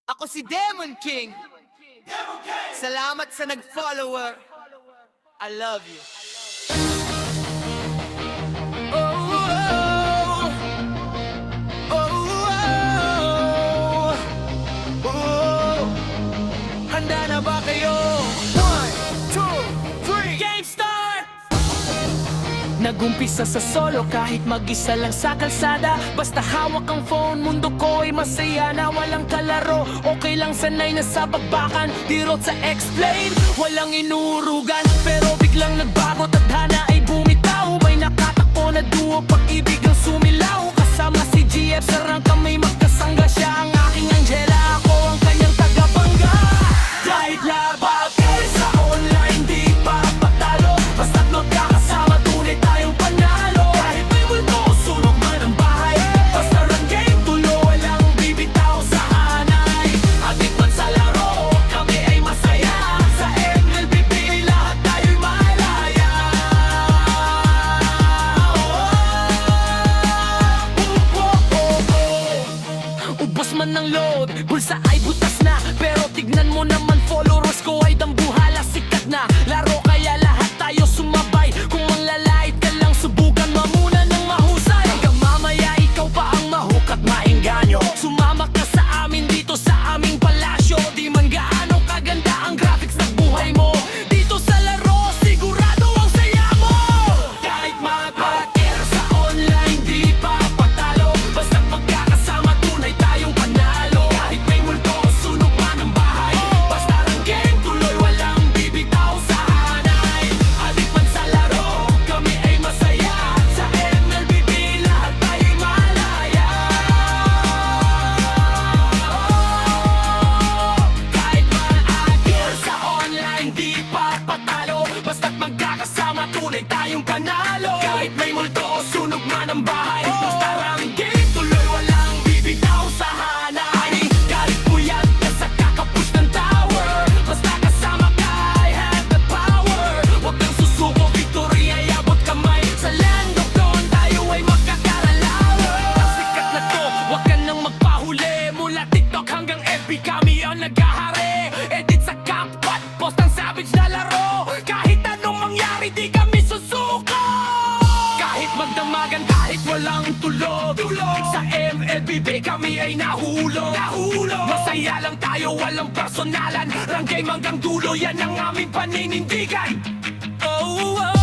Ako si Demon King. Salamat sa nag-follower. I love you. Oh, oh, oh, oh, oh. Handa na ba kayo? 1, 2, 3, game start! Nagumpisa sa solo kahit mag-isa lang sa kalsada. Basta hawak ang phone, mundo ko ay masaya na walang kalaro. Okay lang sanay na sa bakbakan, di road sa explain. Walang inurugan, pero biglang nagbago. Tadhana ay bumitaw, may nakatakbo na duo, pag-ibig ang sumilaw. Kasama si GF, sarang kamay magkasangga. Siya ang aking Angela, ako ang kanyang tagabangga. Kahit labag sa online, di pa patalo. Basta't magkakasama, tunay tayong panalo. Kahit may multo, sunog man ang bahay. Basta run game, tulo, walang bibitaw sa hanay. Adik man sa laro, kami ay masaya. Sa MLBP, lahat tayo'y malaya. Ubos man ng load, bulsa ay butas na. Pero tignan mo naman, followers ko ay dambuhala. Sikat na laro, kaya lahat tayo sumabay. Kung manglalait ka lang, subukan mo muna ng mahusay. Hanggang mamaya ikaw pa ang mahuk at maengganyo. Sumama ka sa amin dito sa aming palasyo. Di man gaano kaganda ang graphics ng buhay mo, dito sa laro sigurado ang saya mo. Kahit magpakir sa online, di pa patalo. Basta't magkakasama, tunay tayong panalo. Kahit may multo, sunog man ang bahay. Basta ang game, tuloy, walang bibitaw sa hanay. Adik man sa laro, kami ay masaya. Sa MLBP, lahat tayo'y malaya. Kahit maagir sa online, di pa patalo. Basta't magkakasama, tunay tayong panalo. Kahit may multo, sunog man ang bahay. Basta ang game, tuloy, walang bibitaw sa hanay. Kahit puyat ka sa kakapush ng tower, basta kasama ka, I have the power. Huwag kang susuko, victory ay abot kamay. Sa land of dawn, tayo ay magkakaralawan. Ang sikat na to, huwag ka nang magpahuli. Mula TikTok hanggang FB, kami ang naghahari. Edit sa CapCut, post ang savage na laro. Kahit anong mangyari, di kami susuko. Kahit magdamagan, kahit walang tulog, sa MLBB kami ay nahulog. Masaya lang tayo, walang personalan. Rang game hanggang dulo, yan ang aming paninindigan. Oh, oh.